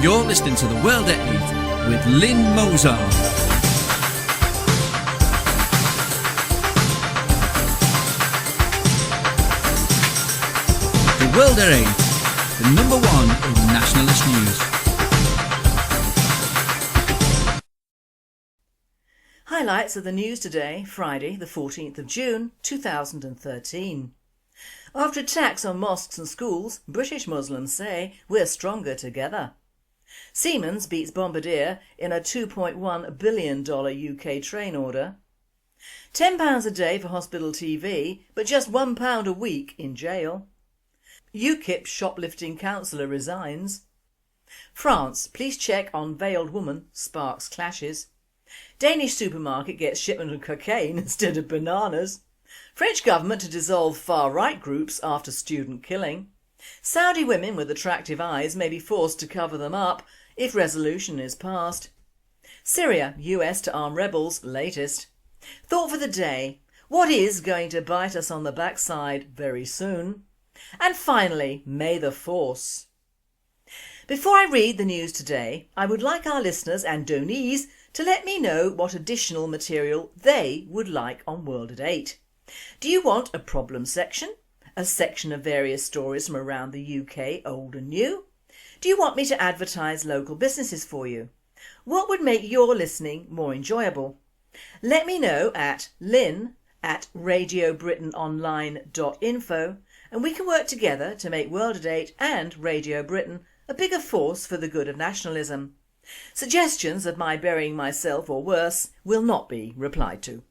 You're listening to The World at 8 with Lynne Mozart. The World at 8, the number one in nationalist news. Highlights of the news today, Friday the 14th of June 2013. After attacks on mosques and schools, British Muslims say we're stronger together. Siemens beats Bombardier in a $2.1 billion UK train order. £10 a day for hospital TV, but just £1 a week in jail. UKIP shoplifting councillor resigns. France, police check on veiled woman sparks clashes. Danish supermarket gets shipment of cocaine instead of bananas. French government to dissolve far-right groups after student killing. Saudi women with attractive eyes may be forced to cover them up if resolution is passed. Syria, US to arm rebels, latest. Thought for the day, what is going to bite us on the backside very soon? And finally, may the force. Before I read the news today, I would like our listeners and donees to let me know what additional material they would like on World at 8. Do you want a problem section? A section of various stories from around the UK, old and new? Do you want me to advertise local businesses for you? What would make your listening more enjoyable? Let me know at lynne@radiobritononline.info and we can work together to make World at 8 and Radio Britain a bigger force for the good of nationalism. Suggestions of my burying myself or worse will not be replied to.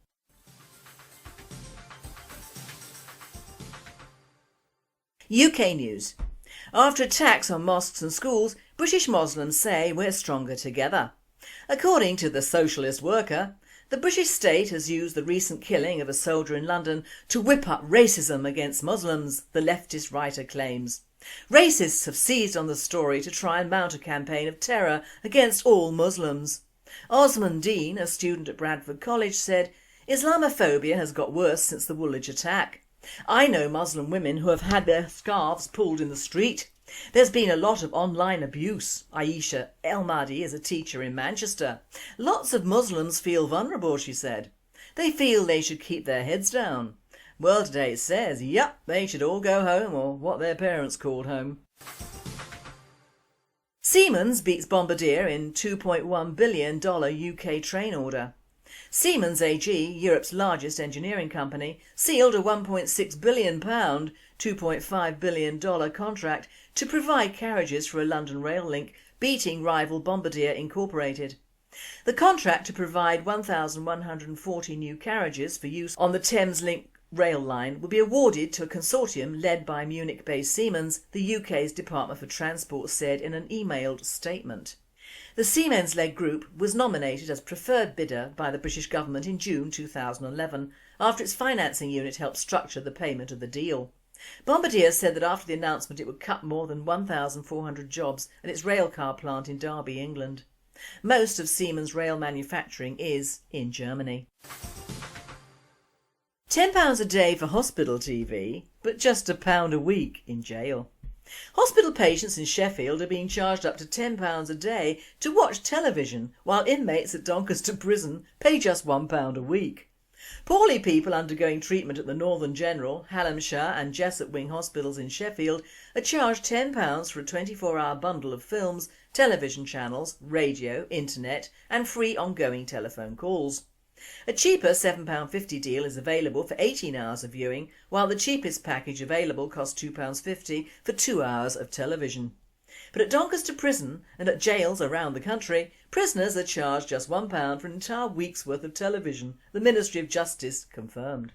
UK news. After attacks on mosques and schools, British Muslims say we're stronger together. According to the Socialist Worker, the British state has used the recent killing of a soldier in London to whip up racism against Muslims, the leftist writer claims. Racists have seized on the story to try and mount a campaign of terror against all Muslims. Osman Dean, a student at Bradford College, said, "Islamophobia has got worse since the Woolwich attack. I know Muslim women who have had their scarves pulled in the street. There's been a lot of online abuse. Aisha El-Mahdi is a teacher in Manchester. Lots of Muslims feel vulnerable," she said. "They feel they should keep their heads down." World Today says, yup, they should all go home, or what their parents called home. Siemens beats Bombardier in $2.1 billion UK train order. Siemens AG, Europe's largest engineering company, sealed a £1.6 billion, $2.5 billion contract to provide carriages for a London rail link, beating rival Bombardier Incorporated. The contract to provide 1,140 new carriages for use on the Thames Link rail line will be awarded to a consortium led by Munich-based Siemens, the UK's Department for Transport said in an emailed statement. The Siemens-led group was nominated as preferred bidder by the British government in June 2011 after its financing unit helped structure the payment of the deal. Bombardier said that after the announcement it would cut more than 1,400 jobs at its railcar plant in Derby, England. Most of Siemens rail manufacturing is in Germany. £10 a day for hospital TV, but just £1 a week in jail. Hospital patients in Sheffield are being charged up to £10 a day to watch television, while inmates at Doncaster Prison pay just £1 a week. Poorly people undergoing treatment at the Northern General, Hallamshire and Jessup Wing hospitals in Sheffield are charged £10 for a 24-hour bundle of films, television channels, radio, internet and free ongoing telephone calls. A cheaper £7.50 deal is available for 18 hours of viewing, while the cheapest package available costs £2.50 for 2 hours of television. But at Doncaster Prison and at jails around the country, prisoners are charged just £1 for an entire week's worth of television, the Ministry of Justice confirmed.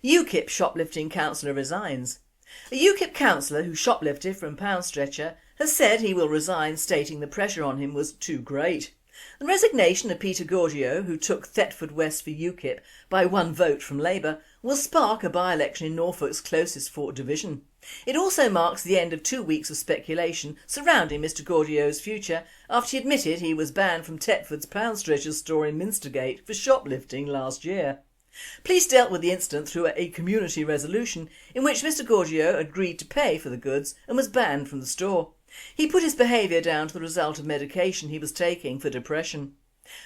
UKIP shoplifting councillor resigns. A UKIP councillor who shoplifted from Pound Stretcher has said he will resign, stating the pressure on him was too great. The resignation of Peter Gorgio, who took Thetford West for UKIP by 1 vote from Labour, will spark a by-election in Norfolk's closest fought division. It also marks the end of 2 weeks of speculation surrounding Mr Gorgio's future after he admitted he was banned from Thetford's Pound Stretcher store in Minstergate for shoplifting last year. Police dealt with the incident through a community resolution in which Mr Gorgio agreed to pay for the goods and was banned from the store. He put his behaviour down to the result of medication he was taking for depression.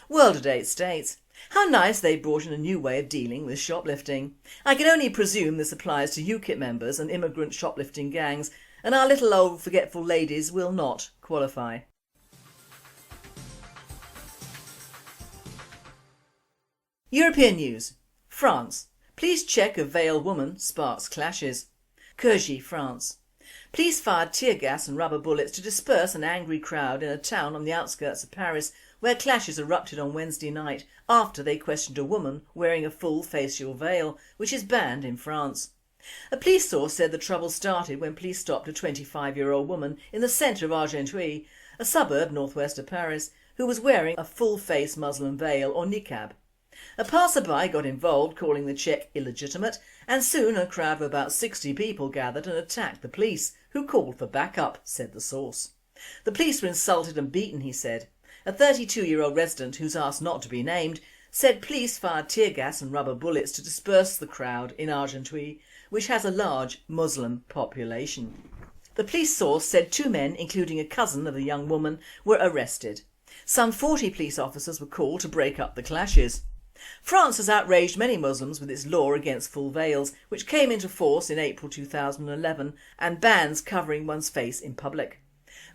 World at 8 states. How nice they brought in a new way of dealing with shoplifting. I can only presume this applies to UKIP members and immigrant shoplifting gangs, and our little old forgetful ladies will not qualify. European news. France. Police check of veiled woman sparks clashes. Cergy, France. Police fired tear gas and rubber bullets to disperse an angry crowd in a town on the outskirts of Paris where clashes erupted on Wednesday night after they questioned a woman wearing a full facial veil, which is banned in France. A police source said the trouble started when police stopped a 25-year-old woman in the centre of Argenteuil, a suburb northwest of Paris, who was wearing a full-face Muslim veil or niqab. A passerby got involved, calling the check illegitimate, and soon a crowd of about 60 people gathered and attacked the police, who called for backup, said the source. The police were insulted and beaten, he said. A 32-year-old resident, who's asked not to be named, said police fired tear gas and rubber bullets to disperse the crowd in Argenteuil, which has a large Muslim population. The police source said 2 men, including a cousin of the young woman, were arrested. Some 40 police officers were called to break up the clashes. France has outraged many Muslims with its law against full veils, which came into force in April 2011 and bans covering one's face in public.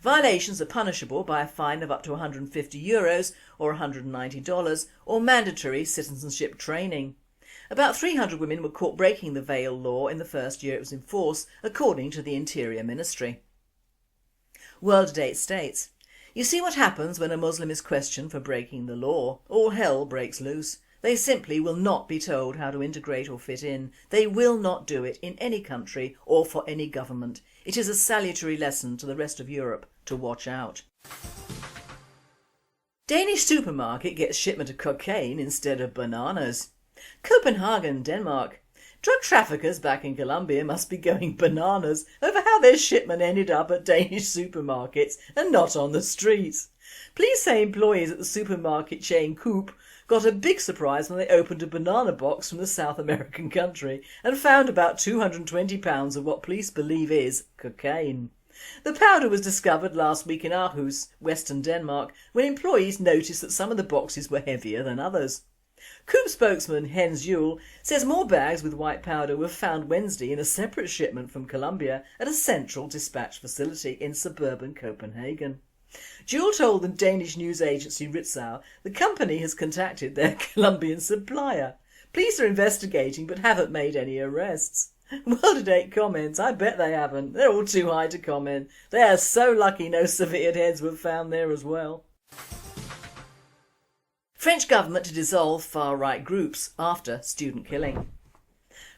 Violations are punishable by a fine of up to €150 or $190 or mandatory citizenship training. About 300 women were caught breaking the veil law in the first year it was in force, according to the Interior Ministry. World at 8 states. You see what happens when a Muslim is questioned for breaking the law. All hell breaks loose. They simply will not be told how to integrate or fit in. They will not do it in any country or for any government. It is a salutary lesson to the rest of Europe to watch out. Danish supermarket gets shipment of cocaine instead of bananas. Copenhagen, Denmark. Drug traffickers back in Colombia must be going bananas over how their shipment ended up at Danish supermarkets and not on the streets. Police say employees at the supermarket chain Coop got a big surprise when they opened a banana box from the South American country and found about 220 pounds of what police believe is cocaine. The powder was discovered last week in Aarhus, western Denmark, when employees noticed that some of the boxes were heavier than others. Coop spokesman Hens Yule says more bags with white powder were found Wednesday in a separate shipment from Colombia at a central dispatch facility in suburban Copenhagen. Jewel told the Danish news agency Ritzau the company has contacted their Colombian supplier. Police are investigating but haven't made any arrests. World at 8 comments, I bet they haven't. They're all too high to comment. They are so lucky no severed heads were found there as well. French government to dissolve far-right groups after student killing.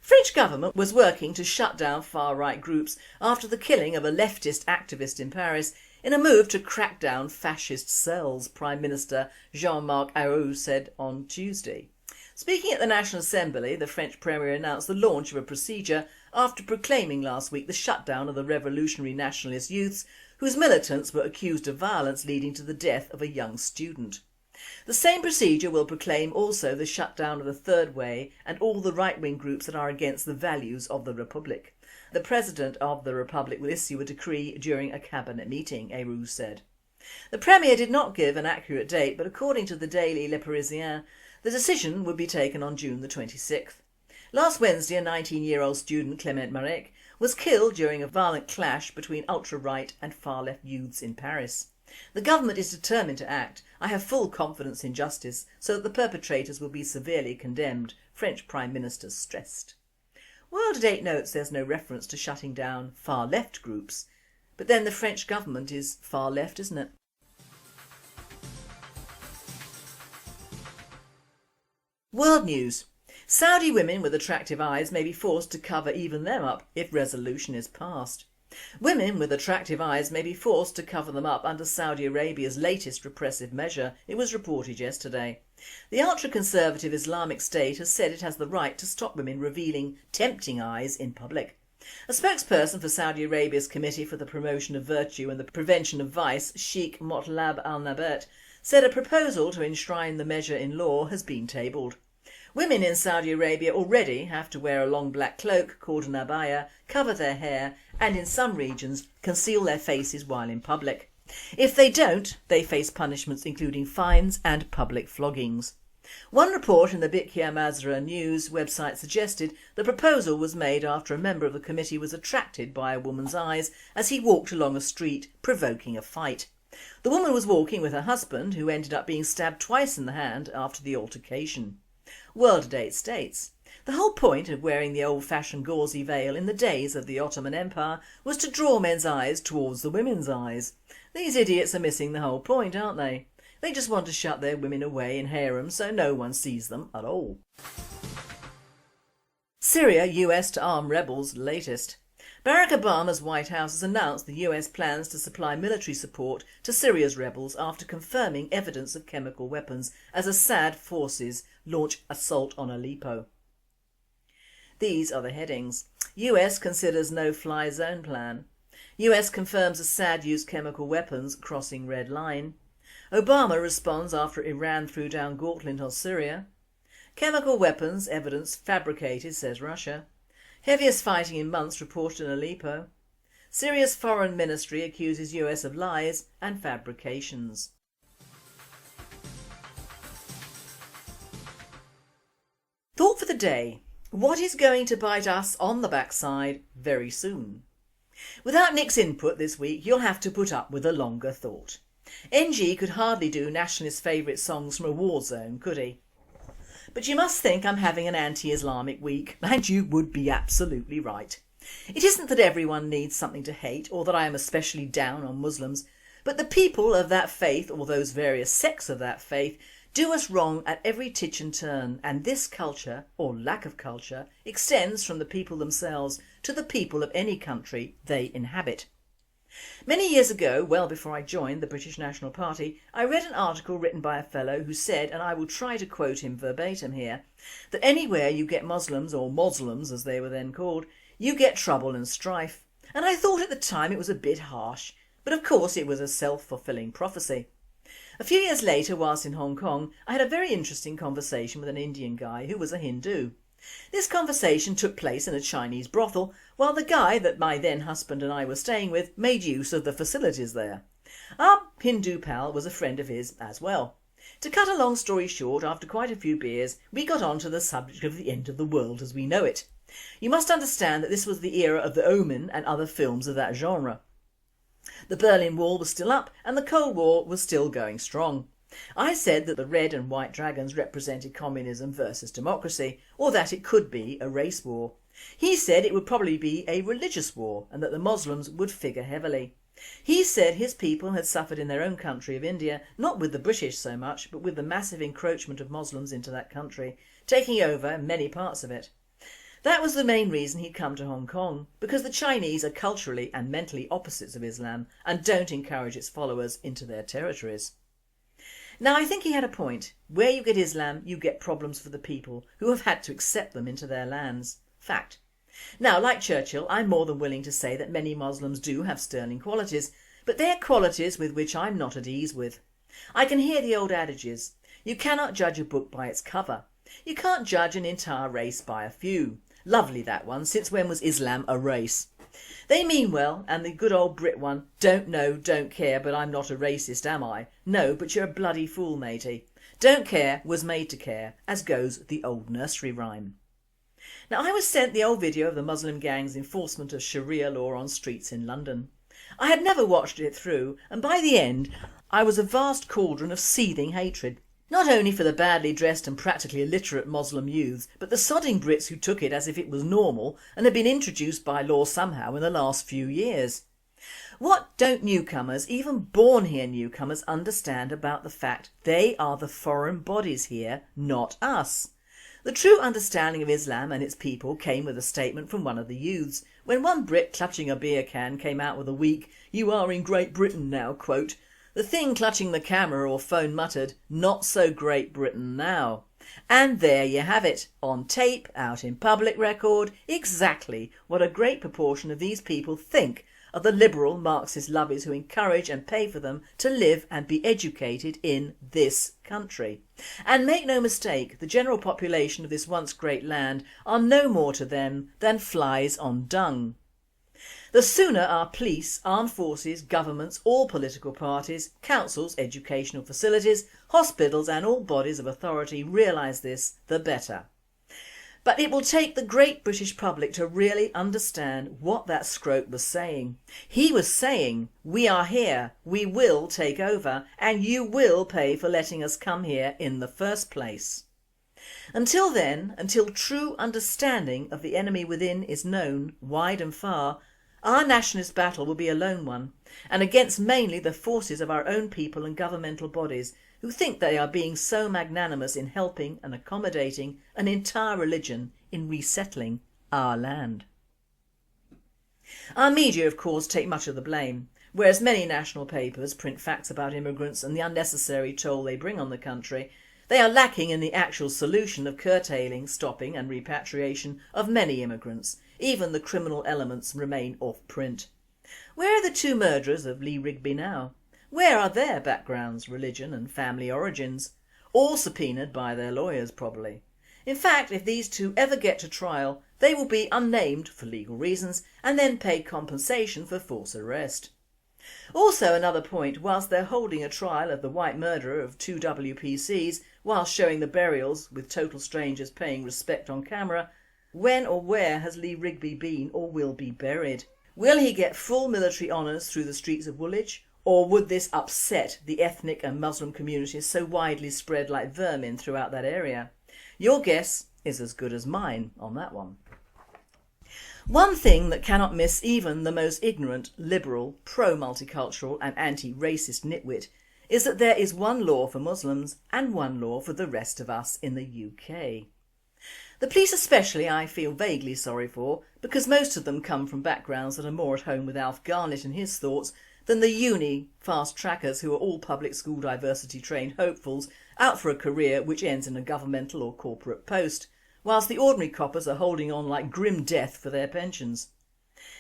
French government was working to shut down far-right groups after the killing of a leftist activist in Paris in a move to crack down fascist cells, Prime Minister Jean-Marc Ayrault said on Tuesday. Speaking at the National Assembly, the French Premier announced the launch of a procedure after proclaiming last week the shutdown of the revolutionary nationalist youths whose militants were accused of violence leading to the death of a young student. The same procedure will proclaim also the shutdown of the Third Way and all the right-wing groups that are against the values of the Republic. The President of the Republic will issue a decree during a cabinet meeting, Ayrault said. The Premier did not give an accurate date, but according to the daily Le Parisien, the decision would be taken on June the 26th. Last Wednesday, a 19-year-old student, Clément Marek, was killed during a violent clash between ultra-right and far-left youths in Paris. The government is determined to act. I have full confidence in justice so that the perpetrators will be severely condemned, French Prime Minister stressed. World at 8 notes there's no reference to shutting down far-left groups, but then the French government is far-left, isn't it? World news. Saudi women with attractive eyes may be forced to cover even them up if resolution is passed. Women with attractive eyes may be forced to cover them up under Saudi Arabia's latest repressive measure, it was reported yesterday. The ultra-conservative Islamic State has said it has the right to stop women revealing tempting eyes in public. A spokesperson for Saudi Arabia's Committee for the Promotion of Virtue and the Prevention of Vice, Sheikh Motlab al-Nabet, said a proposal to enshrine the measure in law has been tabled. Women in Saudi Arabia already have to wear a long black cloak called an abaya, cover their hair and in some regions conceal their faces while in public. If they don't, they face punishments including fines and public floggings. One report in the Bikya Mazra news website suggested the proposal was made after a member of the committee was attracted by a woman's eyes as he walked along a street, provoking a fight. The woman was walking with her husband, who ended up being stabbed twice in the hand after the altercation. World Date states, the whole point of wearing the old-fashioned gauzy veil in the days of the Ottoman Empire was to draw men's eyes towards the women's eyes. These idiots are missing the whole point, aren't they? They just want to shut their women away in harems so no one sees them at all. Syria, US to arm rebels, latest. Barack Obama's White House has announced the US plans to supply military support to Syria's rebels after confirming evidence of chemical weapons as Assad forces launch assault on Aleppo. These are the headings. US considers no-fly zone plan. US confirms Assad used chemical weapons crossing red line. Obama responds after Iran threw down gauntlet on Syria. Chemical weapons evidence fabricated, says Russia. Heaviest fighting in months reported in Aleppo. Syria's foreign ministry accuses US of lies and fabrications. Thought for the day. What is going to bite us on the backside very soon? Without Nick's input this week, you'll have to put up with a longer thought. NG could hardly do Nationalist favourite songs from a war zone, could he? But you must think I'm having an anti-Islamic week, and you would be absolutely right. It isn't that everyone needs something to hate or that I am especially down on Muslims, but the people of that faith or those various sects of that faith do us wrong at every titch and turn, and this culture, or lack of culture, extends from the people themselves to the people of any country they inhabit. Many years ago, well before I joined the British National Party, I read an article written by a fellow who said, and I will try to quote him verbatim here, that anywhere you get Muslims, or Moslems as they were then called, you get trouble and strife. And I thought at the time it was a bit harsh, but of course it was a self-fulfilling prophecy. A few years later, whilst in Hong Kong, I had a very interesting conversation with an Indian guy who was a Hindu. This conversation took place in a Chinese brothel, while the guy that my then husband and I were staying with made use of the facilities there. Our Hindu pal was a friend of his as well. To cut a long story short, after quite a few beers, we got on to the subject of the end of the world as we know it. You must understand that this was the era of The Omen and other films of that genre. The Berlin Wall was still up and the Cold War was still going strong. I said that the red and white dragons represented communism versus democracy, or that it could be a race war. He said it would probably be a religious war and that the Muslims would figure heavily. He said his people had suffered in their own country of India, not with the British so much, but with the massive encroachment of Muslims into that country, taking over many parts of it. That was the main reason he'd come to Hong Kong, because the Chinese are culturally and mentally opposites of Islam and don't encourage its followers into their territories. Now I think he had a point. Where you get Islam, you get problems for the people who have had to accept them into their lands. Fact. Now, like Churchill, I'm more than willing to say that many Muslims do have sterling qualities, but they're qualities with which I'm not at ease with. I can hear the old adages. You cannot judge a book by its cover. You can't judge an entire race by a few. Lovely that one, since when was Islam a race? They mean well, and the good old Brit one, don't know, don't care, but I'm not a racist, am I? No, but you're a bloody fool, matey. Don't care was made to care, as goes the old nursery rhyme. Now I was sent the old video of the Muslim gang's enforcement of Sharia law on streets in London. I had never watched it through, and by the end I was a vast cauldron of seething hatred. Not only for the badly dressed and practically illiterate Muslim youths, but the sodding Brits who took it as if it was normal and had been introduced by law somehow in the last few years. What don't newcomers, even born here newcomers, understand about the fact they are the foreign bodies here, not us? The true understanding of Islam and its people came with a statement from one of the youths, when one Brit clutching a beer can came out with a weak "You are in Great Britain now" quote. The thing clutching the camera or phone muttered, "Not so Great Britain now." And there you have it, on tape, out in public record, exactly what a great proportion of these people think of the liberal Marxist lobbies who encourage and pay for them to live and be educated in this country. And make no mistake, the general population of this once great land are no more to them than flies on dung. The sooner our police, armed forces, governments, all political parties, councils, educational facilities, hospitals and all bodies of authority realise this, the better. But it will take the great British public to really understand what that scrope was saying. He was saying, we are here, we will take over, and you will pay for letting us come here in the first place. Until then, until true understanding of the enemy within is known, wide and far, our nationalist battle will be a lone one, and against mainly the forces of our own people and governmental bodies who think they are being so magnanimous in helping and accommodating an entire religion in resettling our land. Our media of course take much of the blame, whereas many national papers print facts about immigrants and the unnecessary toll they bring on the country. They are lacking in the actual solution of curtailing, stopping and repatriation of many immigrants. Even the criminal elements remain off print. Where are the two murderers of Lee Rigby now? Where are their backgrounds, religion and family origins? All subpoenaed by their lawyers probably. In fact, if these two ever get to trial, they will be unnamed for legal reasons and then pay compensation for false arrest. Also another point, whilst they're holding a trial of the white murderer of two WPCs whilst showing the burials with total strangers paying respect on camera, when or where has Lee Rigby been or will be buried? Will he get full military honours through the streets of Woolwich, or would this upset the ethnic and Muslim communities so widely spread like vermin throughout that area? Your guess is as good as mine on that one. One thing that cannot miss even the most ignorant, liberal, pro-multicultural and anti-racist nitwit is that there is one law for Muslims and one law for the rest of us in the UK. The police especially I feel vaguely sorry for, because most of them come from backgrounds that are more at home with Alf Garnett and his thoughts than the uni fast trackers who are all public school diversity trained hopefuls out for a career which ends in a governmental or corporate post, whilst the ordinary coppers are holding on like grim death for their pensions.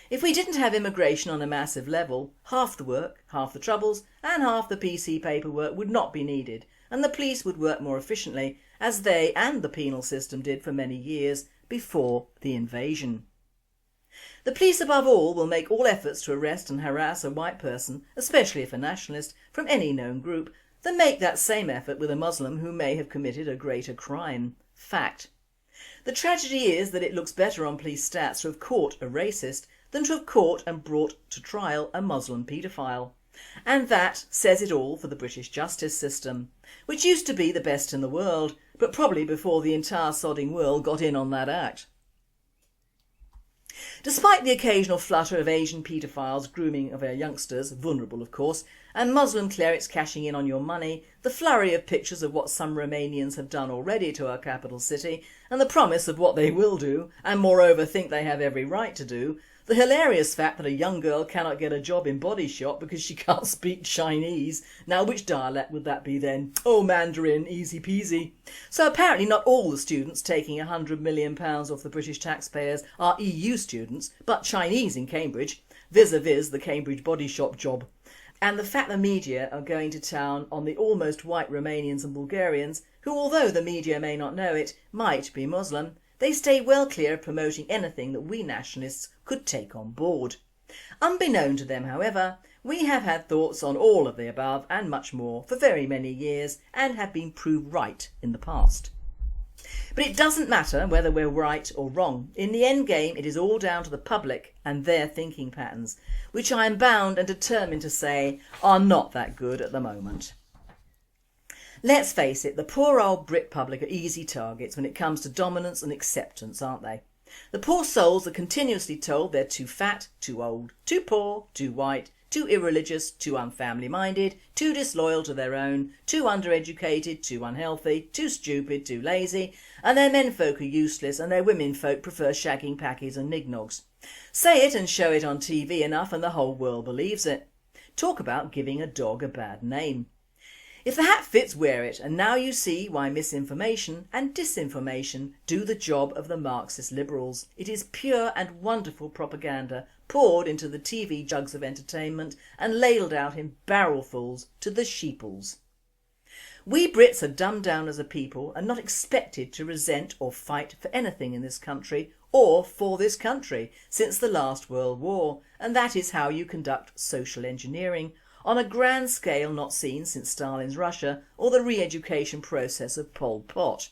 If we didn't have immigration on a massive level, half the work, half the troubles and half the PC paperwork would not be needed, and the police would work more efficiently, as they and the penal system did for many years before the invasion. The police above all will make all efforts to arrest and harass a white person, especially if a nationalist, from any known group, than make that same effort with a Muslim who may have committed a greater crime. Fact. The tragedy is that it looks better on police stats to have caught a racist than to have caught and brought to trial a Muslim paedophile. And that says it all for the British justice system, which used to be the best in the world, but probably before the entire sodding world got in on that act. Despite the occasional flutter of Asian paedophiles grooming of our youngsters, vulnerable of course, and Muslim clerics cashing in on your money, the flurry of pictures of what some Romanians have done already to our capital city, and the promise of what they will do, and moreover think they have every right to do, the hilarious fact that a young girl cannot get a job in body shop because she can't speak Chinese. Now which dialect would that be then? Oh, Mandarin, easy peasy. So apparently not all the students taking £100 million off the British taxpayers are EU students, but Chinese in Cambridge, vis-a-vis the Cambridge body shop job. And the fact the media are going to town on the almost white Romanians and Bulgarians, who although the media may not know it, might be Muslim, they stay well clear of promoting anything that we nationalists could take on board. Unbeknown to them, however, we have had thoughts on all of the above and much more for very many years and have been proved right in the past. But it doesn't matter whether we're right or wrong. In the end game, it is all down to the public and their thinking patterns, which I am bound and determined to say are not that good at the moment. Let's face it, the poor old Brit public are easy targets when it comes to dominance and acceptance, aren't they? The poor souls are continuously told they're too fat, too old, too poor, too white, too irreligious, too unfamily-minded, too disloyal to their own, too undereducated, too unhealthy, too stupid, too lazy, and their menfolk are useless and their womenfolk prefer shagging packies and nignogs. Say it and show it on TV enough and the whole world believes it. Talk about giving a dog a bad name. If the hat fits, wear it, and now you see why misinformation and disinformation do the job of the Marxist liberals. It is pure and wonderful propaganda poured into the TV jugs of entertainment and ladled out in barrelfuls to the sheeples. We Brits are dumbed down as a people and not expected to resent or fight for anything in this country or for this country since the last World War, and that is how you conduct social engineering on a grand scale not seen since Stalin's Russia or the re-education process of Pol Pot.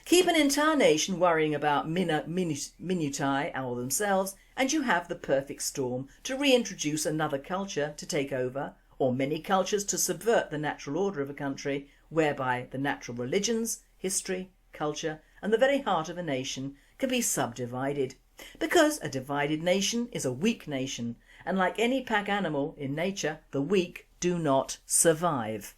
Keep an entire nation worrying about minutiae or themselves and you have the perfect storm to reintroduce another culture to take over, or many cultures to subvert the natural order of a country, whereby the natural religions, history, culture and the very heart of a nation can be subdivided. Because a divided nation is a weak nation, and like any pack animal in nature, the weak do not survive.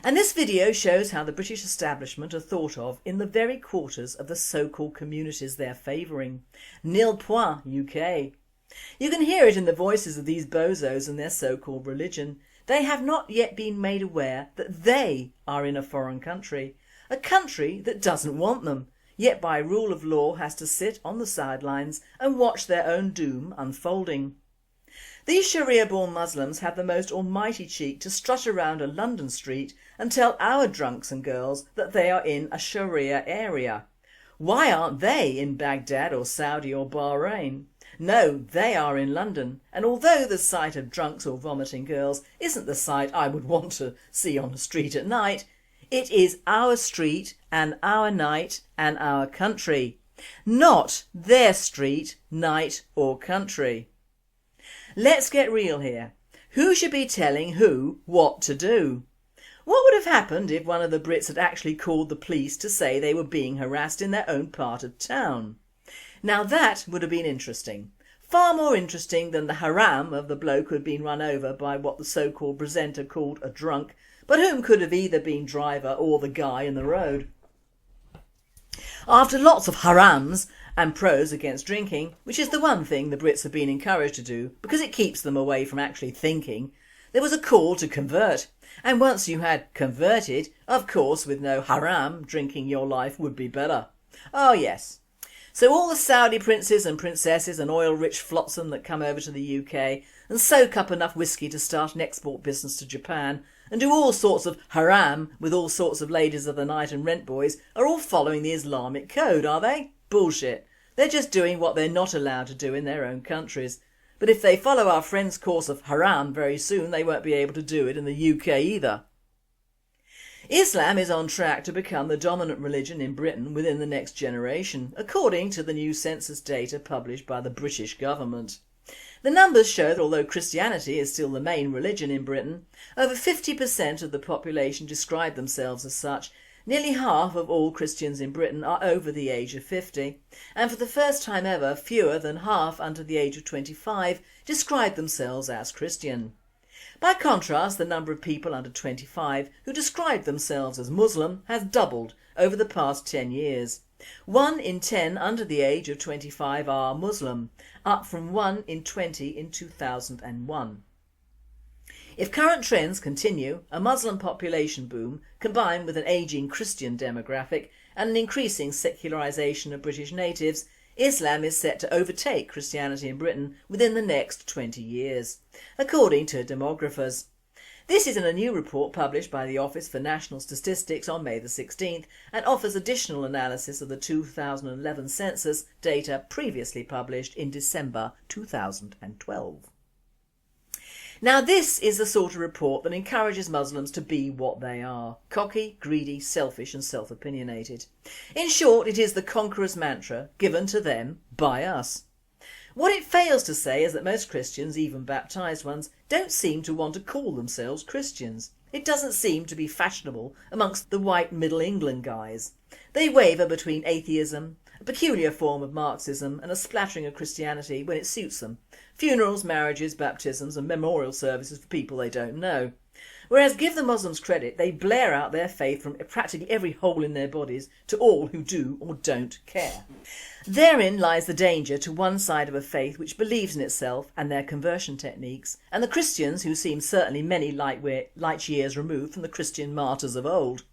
And this video shows how the British establishment are thought of in the very quarters of the so-called communities they're favouring. Nil point UK. You can hear it in the voices of these bozos and their so-called religion. They have not yet been made aware that they are in a foreign country, a country that doesn't want them, yet by rule of law has to sit on the sidelines and watch their own doom unfolding. These Sharia-born Muslims have the most almighty cheek to strut around a London street and tell our drunks and girls that they are in a Sharia area. Why aren't they in Baghdad or Saudi or Bahrain? No, they are in London, and although the sight of drunks or vomiting girls isn't the sight I would want to see on the street at night, it is our street and our night and our country, not their street, night or country. Let's get real here. Who should be telling who what to do? What would have happened if one of the Brits had actually called the police to say they were being harassed in their own part of town? Now that would have been interesting. Far more interesting than the haram of the bloke who had been run over by what the so-called presenter called a drunk, but whom could have either been driver or the guy in the road. After lots of harams and pros against drinking, which is the one thing the Brits have been encouraged to do because it keeps them away from actually thinking, there was a call to convert, and once you had converted, of course with no haram, drinking your life would be better. Oh yes. So all the Saudi princes and princesses and oil-rich flotsam that come over to the UK and soak up enough whiskey to start an export business to Japan and do all sorts of haram with all sorts of ladies of the night and rent boys are all following the Islamic code, are they? Bullshit. They're just doing what they're not allowed to do in their own countries. But if they follow our friend's course of haram very soon, they won't be able to do it in the UK either. Islam is on track to become the dominant religion in Britain within the next generation, according to the new census data published by the British government. The numbers show that although Christianity is still the main religion in Britain, over 50% of the population describe themselves as such. Nearly half of all Christians in Britain are over the age of 50, and for the first time ever, fewer than half under the age of 25 describe themselves as Christian. By contrast, the number of people under 25 who describe themselves as Muslim has doubled over the past 10 years. 1 in 10 under the age of 25 are Muslim, up from 1 in 20 in 2001. If current trends continue, a Muslim population boom combined with an ageing Christian demographic and an increasing secularisation of British natives, Islam is set to overtake Christianity in Britain within the next 20 years, according to demographers. This is in a new report published by the Office for National Statistics on May the 16th and offers additional analysis of the 2011 census data previously published in December 2012. Now this is the sort of report that encourages Muslims to be what they are: cocky, greedy, selfish and self-opinionated. In short, it is the conqueror's mantra given to them by us. What it fails to say is that most Christians, even baptised ones, don't seem to want to call themselves Christians. It doesn't seem to be fashionable amongst the white Middle England guys. They waver between atheism, a peculiar form of Marxism and a splattering of Christianity when it suits them. Funerals, marriages, baptisms and memorial services for people they don't know. Whereas give the Muslims credit, they blare out their faith from practically every hole in their bodies to all who do or don't care. Therein lies the danger to one side of a faith which believes in itself and their conversion techniques, and the Christians who seem certainly many light years removed from the Christian martyrs of old.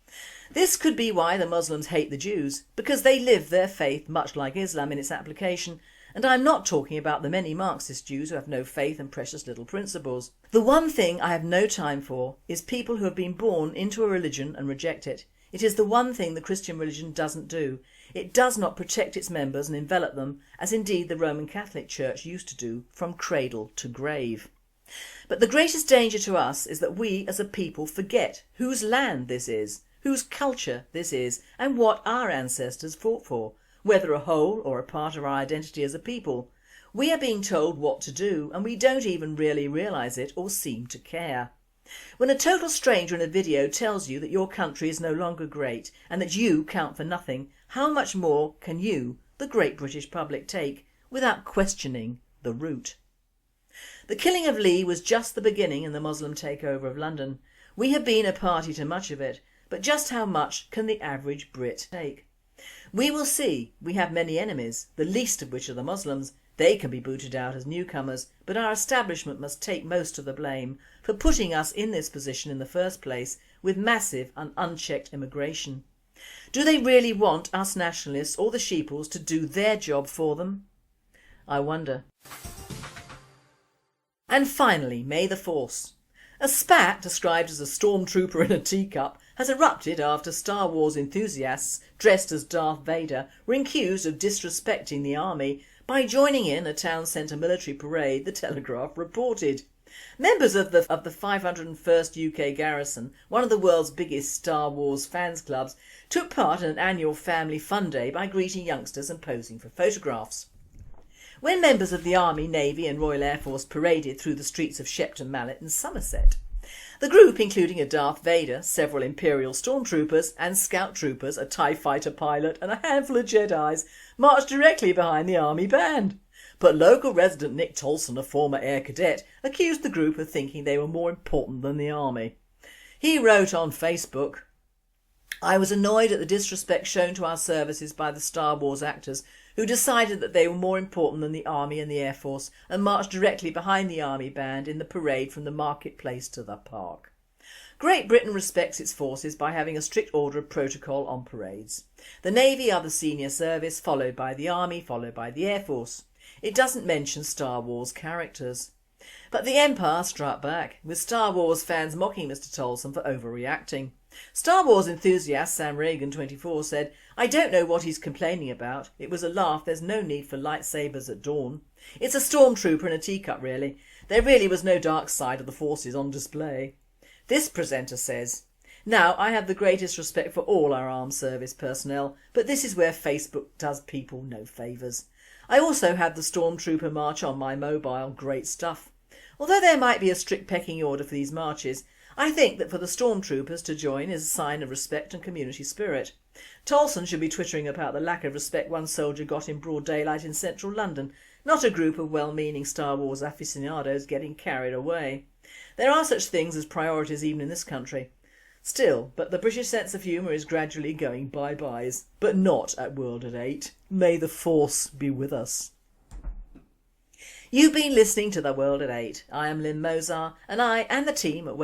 This could be why the Muslims hate the Jews, because they live their faith much like Islam in its application, and I'm not talking about the many Marxist Jews who have no faith and precious little principles. The one thing I have no time for is people who have been born into a religion and reject it. It is the one thing the Christian religion doesn't do. It does not protect its members and envelop them, as indeed the Roman Catholic Church used to do, from cradle to grave. But the greatest danger to us is that we as a people forget whose land this is, whose culture this is, and what our ancestors fought for, whether a whole or a part of our identity as a people. We are being told what to do and we don't even really realise it or seem to care. When a total stranger in a video tells you that your country is no longer great and that you count for nothing, how much more can you, the great British public, take without questioning the root? The killing of Lee was just the beginning in the Muslim takeover of London. We have been a party to much of it, but just how much can the average Brit take? We will see. We have many enemies, the least of which are the Muslims. They can be booted out as newcomers, but our establishment must take most of the blame for putting us in this position in the first place with massive and unchecked immigration. Do they really want us nationalists or the sheeples to do their job for them? I wonder. And finally, may the force. A spat described as a stormtrooper in a teacup has erupted after Star Wars enthusiasts dressed as Darth Vader were accused of disrespecting the army by joining in a town centre military parade, the Telegraph reported. Members of the 501st UK Garrison, one of the world's biggest Star Wars fans clubs, took part in an annual family fun day by greeting youngsters and posing for photographs. When members of the Army, Navy and Royal Air Force paraded through the streets of Shepton Mallet in Somerset, the group, including a Darth Vader, several Imperial stormtroopers and scout troopers, a TIE fighter pilot and a handful of Jedis, marched directly behind the Army band. But local resident Nick Tolson, a former air cadet, accused the group of thinking they were more important than the Army. He wrote on Facebook, "I was annoyed at the disrespect shown to our services by the Star Wars actors who decided that they were more important than the Army and the Air Force and marched directly behind the Army band in the parade from the marketplace to the park. Great Britain respects its forces by having a strict order of protocol on parades. The Navy are the senior service, followed by the Army, followed by the Air Force. It doesn't mention Star Wars characters." But the Empire struck back, with Star Wars fans mocking Mr Tolson for overreacting. Star Wars enthusiast Sam Reagan, 24, said, "I don't know what he's complaining about. It was a laugh. There's no need for lightsabers at dawn. It's a stormtrooper in a teacup really. There really was no dark side of the forces on display." This presenter says, "Now I have the greatest respect for all our armed service personnel, but this is where Facebook does people no favours. I also had the Stormtrooper March on my mobile, great stuff. Although there might be a strict pecking order for these marches, I think that for the stormtroopers to join is a sign of respect and community spirit. Tolson should be twittering about the lack of respect one soldier got in broad daylight in central London, not a group of well-meaning Star Wars aficionados getting carried away. There are such things as priorities even in this country. Still, but the British sense of humour is gradually going bye-byes, but not at World at 8. May the Force be with us." You've been listening to The World at 8. I am Lynne Mozar, and I and the team at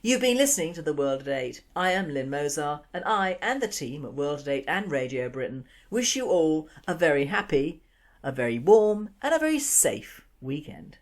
You've been listening to The World at 8. I am Lynne Mozar, and I and the team at World at 8 and Radio Britain wish you all a very happy, a very warm and a very safe weekend.